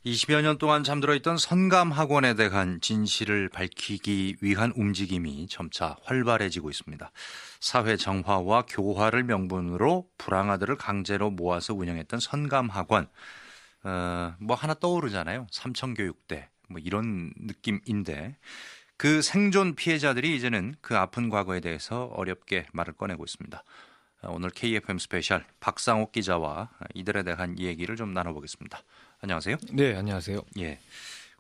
20여 년 동안 잠들어 있던 선감학원에 대한 진실을 밝히기 위한 움직임이 점차 활발해지고 있습니다. 사회 정화와 교화를 명분으로 불황아들을 강제로 모아서 운영했던 선감학원, 뭐 하나 떠오르잖아요. 삼청교육대, 뭐 이런 느낌인데 그 생존 피해자들이 이제는 그 아픈 과거에 대해서 어렵게 말을 꺼내고 있습니다. 오늘 KFM 스페셜 박상옥 기자와 이들에 대한 얘기를 좀 나눠보겠습니다. 안녕하세요. 네, 안녕하세요. 예.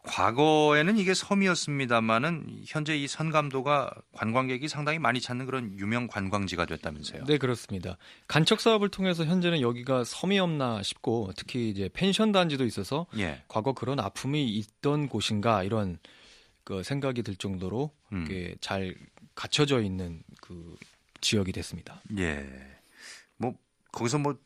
과거에는 이게 섬이었습니다만은 현재 이 선감도가 관광객이 상당히 많이 찾는 그런 유명 관광지가 됐다면서요. 네, 그렇습니다. 간척 사업을 통해서 현재는 여기가 섬이었나 싶고 특히 이제 펜션 단지도 있어서 예. 과거 그런 아픔이 있던 곳인가 이런 그 생각이 들 정도로 이렇게 잘 갖춰져 있는 그 지역이 됐습니다. 예. 뭐 거기서 뭐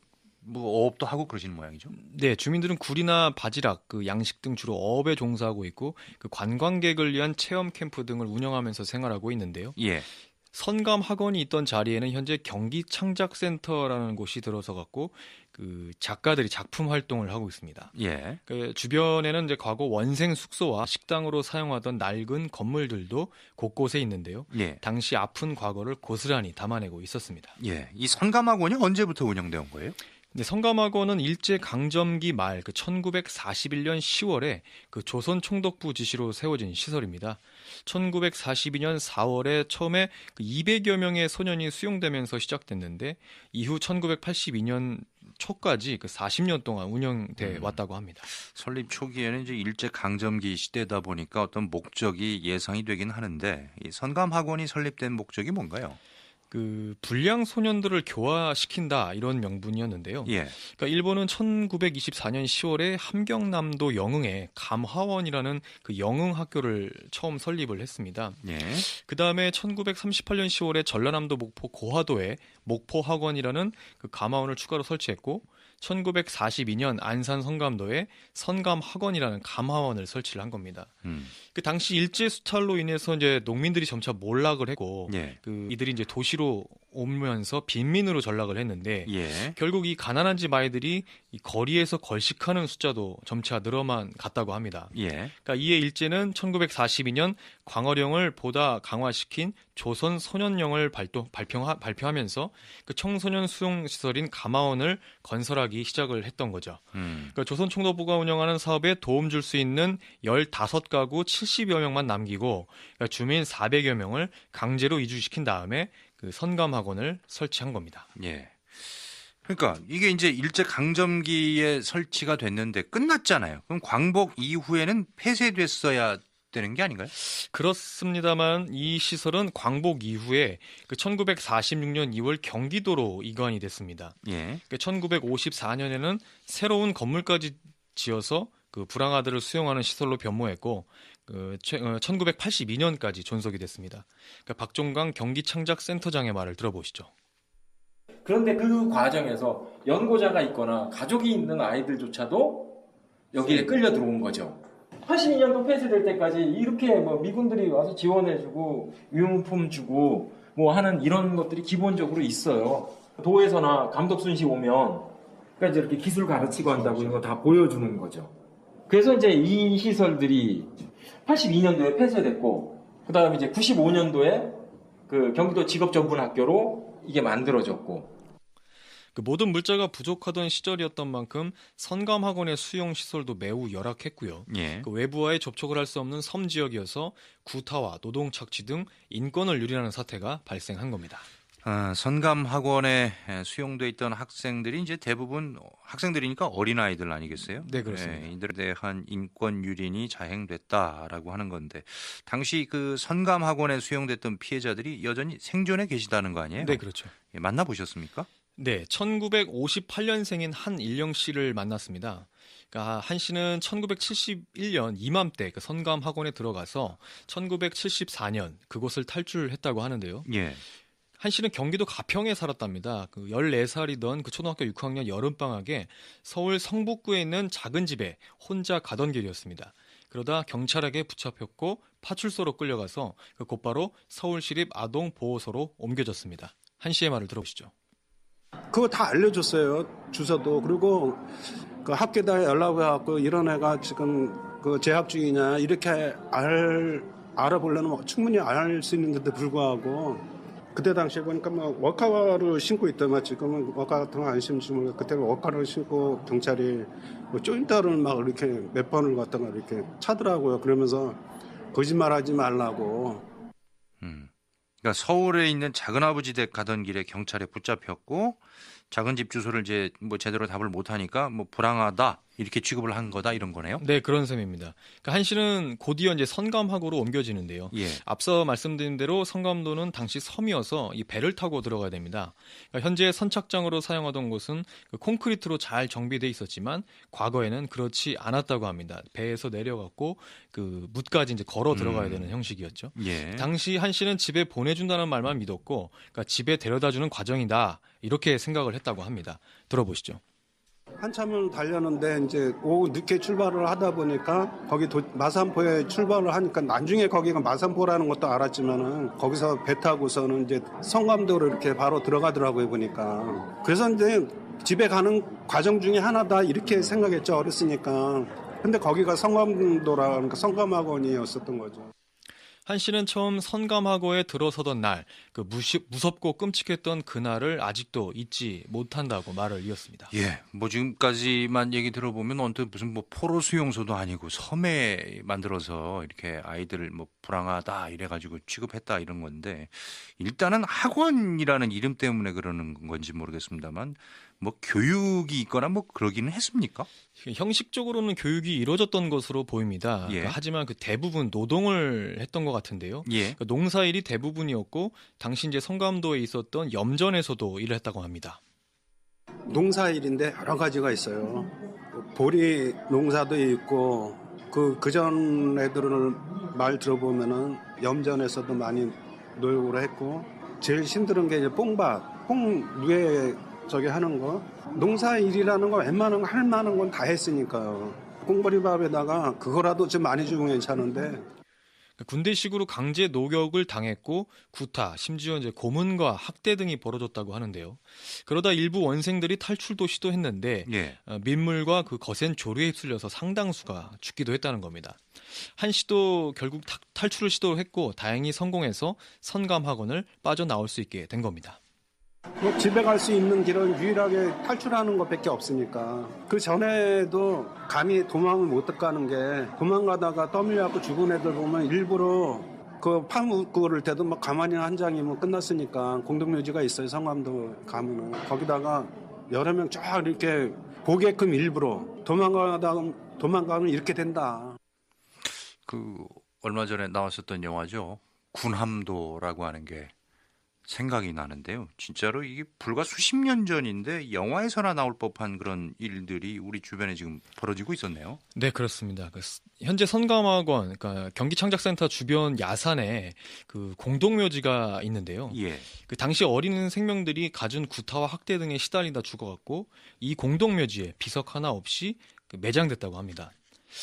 어업도 하고 그러시는 모양이죠? 네, 주민들은 굴이나 바지락, 그 양식 등 주로 어업에 종사하고 있고 그 관광객을 위한 체험 캠프 등을 운영하면서 생활하고 있는데요. 예. 선감 학원이 있던 자리에는 현재 경기 창작센터라는 곳이 들어서 갖고 그 작가들이 작품 활동을 하고 있습니다. 예. 그 주변에는 이제 과거 원생 숙소와 식당으로 사용하던 낡은 건물들도 곳곳에 있는데요. 예. 당시 아픈 과거를 고스란히 담아내고 있었습니다. 예. 이 선감학원이 언제부터 운영돼 온 거예요? 근데 선감학원은 일제 강점기 말 그 1941년 10월에 그 조선 총독부 지시로 세워진 시설입니다. 1942년 4월에 처음에 그 200여 명의 소년이 수용되면서 시작됐는데 이후 1982년 초까지 그 40년 동안 운영돼 왔다고 합니다. 설립 초기에는 이제 일제 강점기 시대다 보니까 어떤 목적이 예상이 되긴 하는데 이 선감학원이 설립된 목적이 뭔가요? 그 불량 소년들을 교화시킨다 이런 명분이었는데요. 예. 그러니까 일본은 1924년 10월에 함경남도 영흥에 감화원이라는 그 영흥 학교를 처음 설립을 했습니다. 예. 그 다음에 1938년 10월에 전라남도 목포 고화도에 목포학원이라는 그 감화원을 추가로 설치했고 1942년 안산 선감도에 선감학원이라는 감화원을 설치를 한 겁니다. 그 당시 일제 수탈로 인해서 이제 농민들이 점차 몰락을 했고 예. 그 이들이 이제 도시로 오면서 빈민으로 전락을 했는데 예. 결국 이 가난한 집 아이들이 이 거리에서 걸식하는 숫자도 점차 늘어만 갔다고 합니다. 예. 그러니까 이에 일제는 1942년 광어령을 보다 강화시킨 조선 소년령을 발표하면서 그 청소년 수용 시설인 감화원을 건설하기 시작을 했던 거죠. 그러니까 조선 총독부가 운영하는 사업에 도움 줄 수 있는 15가구 70여 명만 남기고 그러니까 주민 400여 명을 강제로 이주시킨 다음에 그 선감학원을 설치한 겁니다. 예. 그러니까 이게 이제 일제 강점기에 설치가 됐는데 끝났잖아요. 그럼 광복 이후에는 폐쇄됐어야 되는 게 아닌가요? 그렇습니다만 이 시설은 광복 이후에 그 1946년 2월 경기도로 이관이 됐습니다. 예. 그 1954년에는 새로운 건물까지 지어서 그 불황아들을 수용하는 시설로 변모했고 그 1982년까지 존속이 됐습니다. 그러니까 박종강 경기창작센터장의 말을 들어보시죠. 그런데 그 과정에서 연고자가 있거나 가족이 있는 아이들조차도 여기에 끌려 들어온 거죠. 82년도 폐쇄될 때까지 이렇게 뭐 미군들이 와서 지원해주고 유용품 주고 뭐 하는 이런 것들이 기본적으로 있어요. 도에서나 감독 순시 오면 그러니까 이제 이렇게 기술 가르치고 한다고 이런 거 다 보여주는 거죠. 그래서 이제 이 시설들이 82년도에 폐쇄됐고 그 다음에 이제 95년도에 그 경기도 직업전문학교로 이게 만들어졌고 그 모든 물자가 부족하던 시절이었던 만큼 선감학원의 수용 시설도 매우 열악했고요. 예. 그 외부와의 접촉을 할 수 없는 섬 지역이어서 구타와 노동 착취 등 인권을 유린하는 사태가 발생한 겁니다. 선감학원에 수용돼 있던 학생들이 이제 대부분 학생들이니까 어린아이들 아니겠어요? 네, 그렇습니다. 이들에 대한 인권 유린이 자행됐다라고 하는 건데 당시 그 선감학원에 수용됐던 피해자들이 여전히 생존해 계시다는 거 아니에요? 네, 그렇죠. 예, 만나보셨습니까? 네, 1958년생인 한일영 씨를 만났습니다. 그러니까 한 씨는 1971년 이맘때 그 선감학원에 들어가서 1974년 그곳을 탈출했다고 하는데요. 예. 한 씨는 경기도 가평에 살았답니다. 그 14살이던 그 초등학교 6학년 여름방학에 서울 성북구에 있는 작은 집에 혼자 가던 길이었습니다. 그러다 경찰에게 붙잡혔고 파출소로 끌려가서 그 곧바로 서울시립 아동보호소로 옮겨졌습니다. 한 씨의 말을 들어보시죠. 그거 다 알려줬어요. 주소도. 그리고 그 학교에다 연락을 해갖고 이런 애가 지금 그 재학 중이냐 이렇게 알아보려면 충분히 알 수 있는데도 불구하고 그때 당시에 보니까 뭐 워커를 신고 있더만 지금은 워커 같은 거 안 신지 모르겠고 그때는 워커를 신고 경찰이 뭐 쪼인다를 막 이렇게 몇 번을 갖다가 이렇게 차더라고요. 그러면서 거짓말하지 말라고. 그러니까 서울에 있는 작은아버지 댁 가던 길에 경찰에 붙잡혔고 작은 집 주소를 이제 뭐 제대로 답을 못 하니까 뭐 불황하다 이렇게 취급을 한 거다 이런 거네요. 네, 그런 셈입니다. 그러니까 한 씨는 곧이어 이제 선감하고로 옮겨지는데요. 예. 앞서 말씀드린 대로 선감도는 당시 섬이어서 이 배를 타고 들어가야 됩니다. 그러니까 현재 선착장으로 사용하던 곳은 그 콘크리트로 잘 정비돼 있었지만 과거에는 그렇지 않았다고 합니다. 배에서 내려갔고 그 뭇까지 이제 걸어 들어가야 되는 형식이었죠. 예. 당시 한 씨는 집에 보내준다는 말만 믿었고, 그러니까 집에 데려다주는 과정이다 이렇게 생각을 했다고 합니다. 들어보시죠. 한참을 달렸는데 이제 오후 늦게 출발을 하다 보니까 거기 마산포에 출발을 하니까 나중에 거기가 마산포라는 것도 알았지만은 거기서 배 타고서는 이제 성감도로 이렇게 바로 들어가더라고요 보니까. 그래서 이제 집에 가는 과정 중에 하나다 이렇게 생각했죠 어렸으니까. 근데 거기가 성감도라 그러니까 성감학원이었었던 거죠. 한 씨는 처음 선감학원에 들어서던 날, 그 무섭고 끔찍했던 그날을 아직도 잊지 못한다고 말을 이었습니다. 예, 뭐 지금까지만 얘기 들어보면 언뜻 무슨 뭐 포로 수용소도 아니고 섬에 만들어서 이렇게 아이들을 뭐 불황하다 이래가지고 취급했다 이런 건데 일단은 학원이라는 이름 때문에 그러는 건지 모르겠습니다만 뭐 교육이 있거나 뭐 그러기는 했습니까? 형식적으로는 교육이 이루어졌던 것으로 보입니다. 예. 하지만 그 대부분 노동을 했던 것 같은데요. 예. 농사일이 대부분이었고 당시 이제 성감도에 있었던 염전에서도 일을 했다고 합니다. 농사일인데 여러 가지가 있어요. 보리 농사도 있고 그전 애들을 말 들어보면은 염전에서도 많이 노역을 했고 제일 힘든 게 이제 뽕밭, 뽕무에 저기 하는 거. 농사일이라는 거 웬만한 거 할 만한 건 다 했으니까요. 꽁보리밥에다가 그거라도 좀 많이 주면 괜찮은데. 군대식으로 강제 노역을 당했고 구타, 심지어 이제 고문과 학대 등이 벌어졌다고 하는데요. 그러다 일부 원생들이 탈출도 시도했는데 예. 민물과 그 거센 조류에 휩쓸려서 상당수가 죽기도 했다는 겁니다. 한 씨도 결국 탈출을 시도했고 다행히 성공해서 선감학원을 빠져나올 수 있게 된 겁니다. 뭐 집에 갈 수 있는 길은 유일하게 탈출하는 것밖에 없으니까. 그 전에도 감히 도망을 못 가는 게 도망가다가 떠밀려갖고 죽은 애들 보면 일부러 그 파묻고를 때도 막 가만히 한 장이면 끝났으니까 공동묘지가 있어요. 성감도 가면은 거기다가 여러 명 쫙 이렇게 보게끔 일부러 도망가면 이렇게 된다. 그 얼마 전에 나왔었던 영화죠. 군함도라고 하는 게 생각이 나는데요. 진짜로 이게 불과 수십 년 전인데 영화에서나 나올 법한 그런 일들이 우리 주변에 지금 벌어지고 있었네요. 네, 그렇습니다. 현재 선감학원, 그러니까 경기창작센터 주변 야산에 그 공동묘지가 있는데요. 예. 그 당시 어린 생명들이 갖은 구타와 학대 등에 시달리다 죽어갔고 이 공동묘지에 비석 하나 없이 매장됐다고 합니다.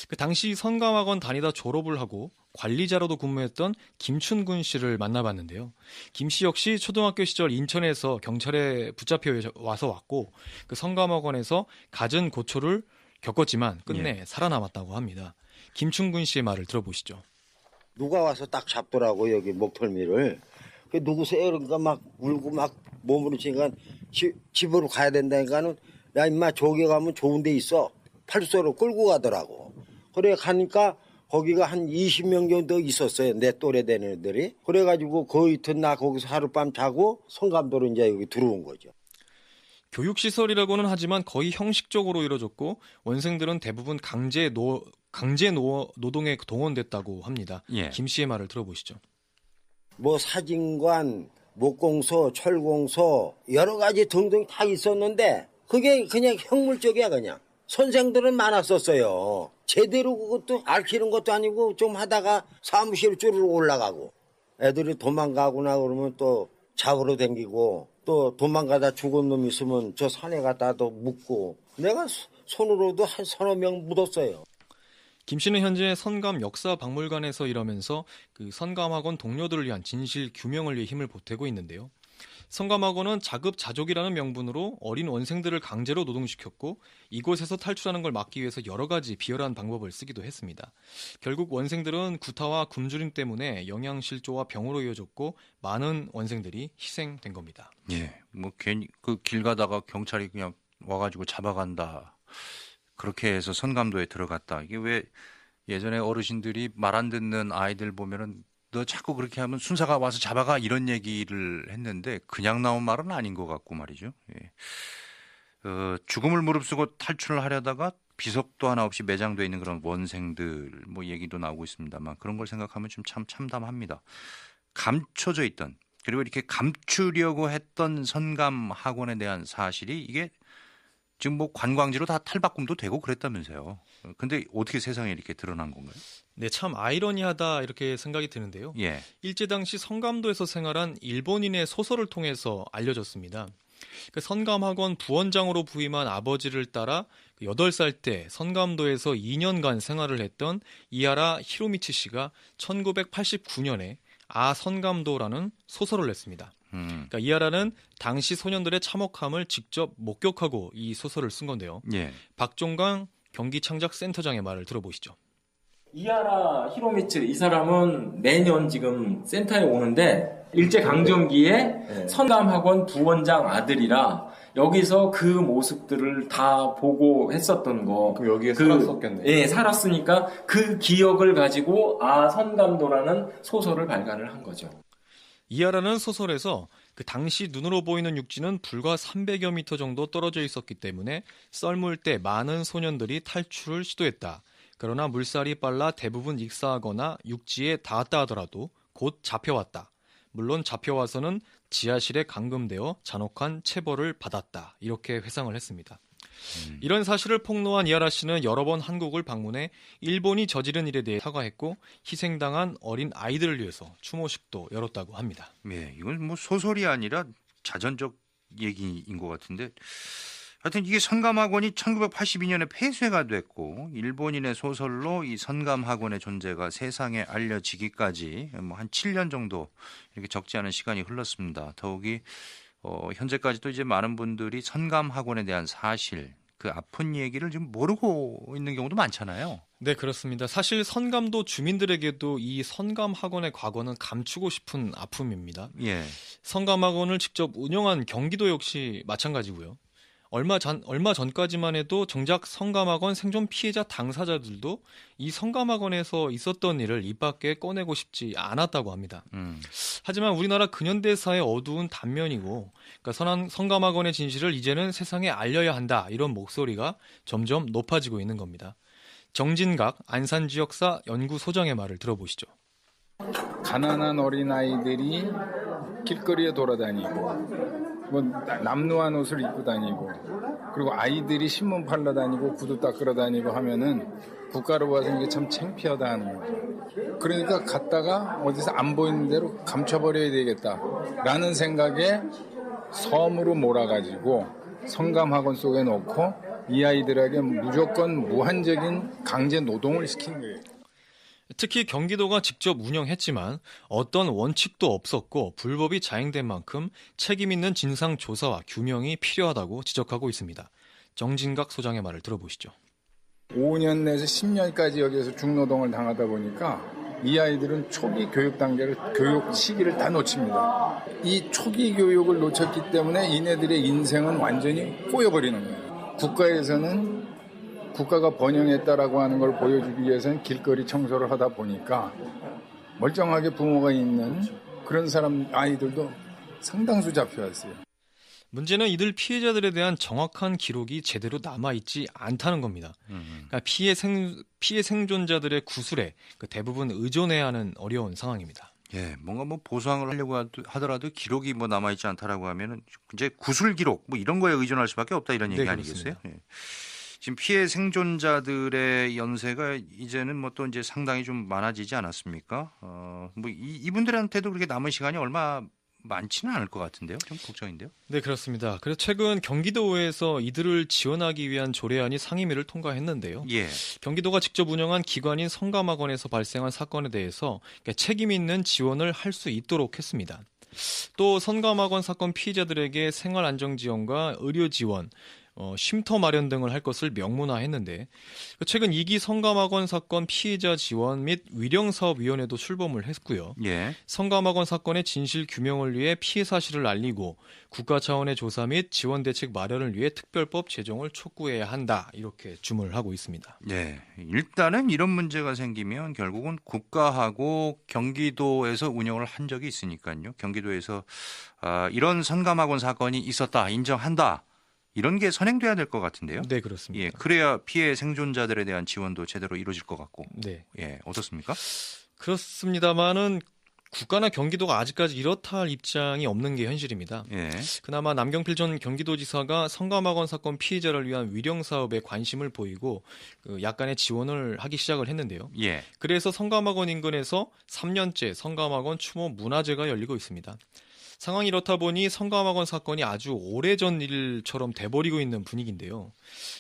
그 당시 선감학원 다니다 졸업을 하고 관리자로도 근무했던 김춘군 씨를 만나봤는데요. 김 씨 역시 초등학교 시절 인천에서 경찰에 붙잡혀 와서 왔고 그 선감학원에서 갖은 고초를 겪었지만 끝내 살아남았다고 합니다. 김춘군 씨의 말을 들어보시죠. 누가 와서 딱 잡더라고 여기 목털미를. 그 누구세요? 그러니까 막 울고 막 몸으로 치니까 집으로 가야 된다니까는 야 임마 저기 가면 좋은 데 있어. 팔소로 끌고 가더라고. 그래 가니까 거기가 한 20명 정도 있었어요. 내 또래 되는 애들이. 그래가지고 그 이튿날 거기서 하룻밤 자고 성감도로 이제 여기 들어온 거죠. 교육시설이라고는 하지만 거의 형식적으로 이루어졌고 원생들은 대부분 강제 노동에 동원됐다고 합니다. 예. 김 씨의 말을 들어보시죠. 뭐 사진관, 목공소, 철공소 여러 가지 등등 다 있었는데 그게 그냥 형물적이야 그냥. 선생들은 많았었어요. 제대로 그것도 앓히는 것도 아니고 좀 하다가 사무실 쭈르르 올라가고 애들이 도망가거나 그러면 또 잡으러 댕기고 또 도망가다 죽은 놈 있으면 저 산에 갖다도 묻고 내가 손으로도 한 서너 명 묻었어요. 김 씨는 현재 선감 역사박물관에서 일하면서 그 선감학원 동료들을 위한 진실 규명을 위해 힘을 보태고 있는데요. 성감학원은 자급자족이라는 명분으로 어린 원생들을 강제로 노동시켰고 이곳에서 탈출하는 걸 막기 위해서 여러 가지 비열한 방법을 쓰기도 했습니다. 결국 원생들은 구타와 굶주림 때문에 영양실조와 병으로 이어졌고 많은 원생들이 희생된 겁니다. 예, 뭐 괜히 그 길 가다가 경찰이 그냥 와가지고 잡아간다. 그렇게 해서 선감도에 들어갔다. 이게 왜 예전에 어르신들이 말 안 듣는 아이들 보면은 너 자꾸 그렇게 하면 순사가 와서 잡아가 이런 얘기를 했는데 그냥 나온 말은 아닌 것 같고 말이죠. 예. 죽음을 무릅쓰고 탈출을 하려다가 비석도 하나 없이 매장돼 있는 그런 원생들 뭐 얘기도 나오고 있습니다만 그런 걸 생각하면 좀 참 참담합니다. 감춰져 있던 그리고 이렇게 감추려고 했던 선감 학원에 대한 사실이 이게 지금 뭐 관광지로 다 탈바꿈도 되고 그랬다면서요. 근데 어떻게 세상에 이렇게 드러난 건가요? 네, 참 아이러니하다 이렇게 생각이 드는데요. 예. 일제 당시 선감도에서 생활한 일본인의 소설을 통해서 알려졌습니다. 그 선감학원 부원장으로 부임한 아버지를 따라 8살 때 선감도에서 2년간 생활을 했던 이하라 히로미치 씨가 1989년에 아 선감도라는 소설을 냈습니다. 그러니까 이하라는 당시 소년들의 참혹함을 직접 목격하고 이 소설을 쓴 건데요. 예. 박종강 경기창작센터장의 말을 들어보시죠. 이하라 히로미츠 이 사람은 매년 지금 센터에 오는데 일제 강점기에 선감학원 부원장 아들이라 여기서 그 모습들을 다 보고 했었던 거. 그럼 여기에 살았었겠네. 예, 살았으니까 그 기억을 가지고 아 선감도라는 소설을 발간을 한 거죠. 이하라는 소설에서 그 당시 눈으로 보이는 육지는 불과 300여 미터 정도 떨어져 있었기 때문에 썰물 때 많은 소년들이 탈출을 시도했다. 그러나 물살이 빨라 대부분 익사하거나 육지에 닿았다 하더라도 곧 잡혀왔다. 물론 잡혀와서는 지하실에 감금되어 잔혹한 체벌을 받았다. 이렇게 회상을 했습니다. 이런 사실을 폭로한 이하라 씨는 여러 번 한국을 방문해 일본이 저지른 일에 대해 사과했고 희생당한 어린 아이들을 위해서 추모식도 열었다고 합니다. 예, 이건 뭐 소설이 아니라 자전적 얘기인 것 같은데 하여튼 이게 선감학원이 1982년에 폐쇄가 됐고 일본인의 소설로 이 선감학원의 존재가 세상에 알려지기까지 뭐 한 7년 정도 이렇게 적지 않은 시간이 흘렀습니다. 더욱이 현재까지도 이제 많은 분들이 선감학원에 대한 사실, 그 아픈 얘기를 지금 모르고 있는 경우도 많잖아요. 네, 그렇습니다. 사실 선감도 주민들에게도 이 선감학원의 과거는 감추고 싶은 아픔입니다. 예. 선감학원을 직접 운영한 경기도 역시 마찬가지고요. 얼마 전까지만 해도 정작 선감학원 생존 피해자 당사자들도 이 선감학원에서 있었던 일을 입 밖에 꺼내고 싶지 않았다고 합니다. 하지만 우리나라 근현대사의 어두운 단면이고 그러니까 선감학원의 진실을 이제는 세상에 알려야 한다 이런 목소리가 점점 높아지고 있는 겁니다. 정진각 안산지역사 연구소장의 말을 들어보시죠. 가난한 어린아이들이 길거리에 돌아다니고 뭐 남루한 옷을 입고 다니고 그리고 아이들이 신문 팔러 다니고 구두 닦으러 다니고 하면은 국가로 봐서 이게 참 창피하다 하는 거죠. 그러니까 갔다가 어디서 안 보이는 대로 감춰버려야 되겠다라는 생각에 섬으로 몰아가지고 선감학원 속에 넣고 이 아이들에게 무조건 무한적인 강제 노동을 시킨 거예요. 특히 경기도가 직접 운영했지만 어떤 원칙도 없었고 불법이 자행된 만큼 책임 있는 진상 조사와 규명이 필요하다고 지적하고 있습니다. 정진각 소장의 말을 들어보시죠. 5년 내에서 10년까지 여기에서 중노동을 당하다 보니까 이 아이들은 초기 교육 단계를 교육 시기를 다 놓칩니다. 이 초기 교육을 놓쳤기 때문에 이네들의 인생은 완전히 꼬여버리는 거예요. 국가에서는 국가가 번영했다라고 하는 걸 보여주기 위해서는 길거리 청소를 하다 보니까 멀쩡하게 부모가 있는 그런 사람 아이들도 상당수 잡혀왔어요. 문제는 이들 피해자들에 대한 정확한 기록이 제대로 남아있지 않다는 겁니다. 그러니까 피해 생존자들의 구술에 대부분 의존해야 하는 어려운 상황입니다. 예, 뭔가 뭐 보상을 하려고 하더라도 기록이 뭐 남아있지 않다라고 하면은 이제 구술 기록 뭐 이런 거에 의존할 수밖에 없다 이런 얘기 네, 아니겠어요? 예. 지금 피해 생존자들의 연세가 이제는 뭐 또 이제 상당히 좀 많아지지 않았습니까? 뭐 이분들한테도 그렇게 남은 시간이 얼마 많지는 않을 것 같은데요. 좀 걱정인데요. 네, 그렇습니다. 그래서 최근 경기도에서 이들을 지원하기 위한 조례안이 상임위를 통과했는데요. 예. 경기도가 직접 운영한 기관인 선감학원에서 발생한 사건에 대해서 책임 있는 지원을 할 수 있도록 했습니다. 또 선감학원 사건 피해자들에게 생활안정지원과 의료지원, 쉼터 마련 등을 할 것을 명문화했는데 최근 2기 성감학원 사건 피해자 지원 및 위령사업위원회도 출범을 했고요. 예. 성감학원 사건의 진실 규명을 위해 피해 사실을 알리고 국가 차원의 조사 및 지원 대책 마련을 위해 특별법 제정을 촉구해야 한다. 이렇게 주문을 하고 있습니다. 예. 일단은 이런 문제가 생기면 결국은 국가하고 경기도에서 운영을 한 적이 있으니까요. 경기도에서 이런 선감학원 사건이 있었다, 인정한다. 이런 게 선행돼야 될 것 같은데요. 네, 그렇습니다. 예, 그래야 피해 생존자들에 대한 지원도 제대로 이루어질 것 같고. 네. 예, 어떻습니까? 그렇습니다만은 국가나 경기도가 아직까지 이렇다 할 입장이 없는 게 현실입니다. 예, 그나마 남경필 전 경기도지사가 성감학원 사건 피해자를 위한 위령 사업에 관심을 보이고 약간의 지원을 하기 시작을 했는데요. 예, 그래서 성감학원 인근에서 3년째 성감학원 추모 문화제가 열리고 있습니다. 상황이 이렇다 보니 성감학원 사건이 아주 오래전 일처럼 돼버리고 있는 분위기인데요.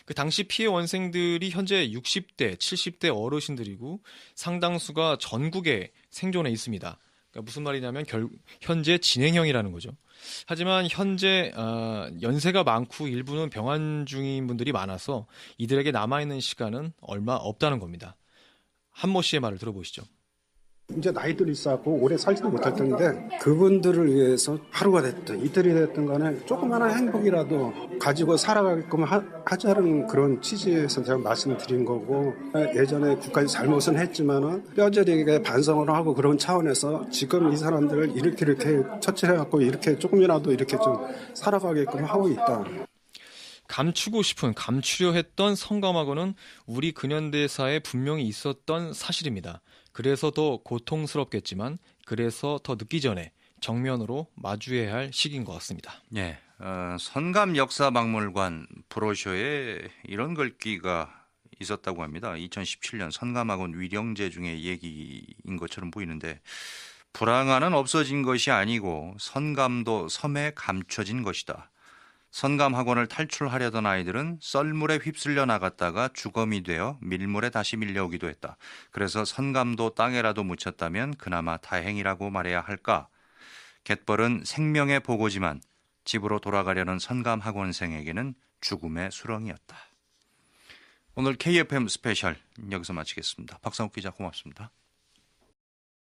그 당시 피해 원생들이 현재 60대, 70대 어르신들이고 상당수가 전국에 생존해 있습니다. 그러니까 무슨 말이냐면 현재 진행형이라는 거죠. 하지만 현재 연세가 많고 일부는 병환 중인 분들이 많아서 이들에게 남아있는 시간은 얼마 없다는 겁니다. 한모 씨의 말을 들어보시죠. 이제 나이들이 있어갖고 오래 살지도 못할 텐데 그분들을 위해서 하루가 됐든 이틀이 됐든 간에 조그마한 행복이라도 가지고 살아가게끔 하자는 그런 취지에서 제가 말씀드린 거고, 예전에 국가의 잘못은 했지만은 뼈저리게 반성을 하고 그런 차원에서 지금 이 사람들을 이렇게 처치해갖고 이렇게 조금이라도 이렇게 좀 살아가게끔 하고 있다. 감추려 했던 성감학원은 우리 근현대사에 분명히 있었던 사실입니다. 그래서 더 고통스럽겠지만 그래서 더 늦기 전에 정면으로 마주해야 할 시기인 것 같습니다. 예. 선감 역사박물관 브로셔에 이런 글귀가 있었다고 합니다. 2017년 선감학원 위령제 중의 얘기인 것처럼 보이는데, 불황아는 없어진 것이 아니고 선감도 섬에 감춰진 것이다. 선감학원을 탈출하려던 아이들은 썰물에 휩쓸려 나갔다가 주검이 되어 밀물에 다시 밀려오기도 했다. 그래서 선감도 땅에라도 묻혔다면 그나마 다행이라고 말해야 할까? 갯벌은 생명의 보고지만 집으로 돌아가려는 선감학원생에게는 죽음의 수렁이었다. 오늘 KFM 스페셜 여기서 마치겠습니다. 박상욱 기자 고맙습니다.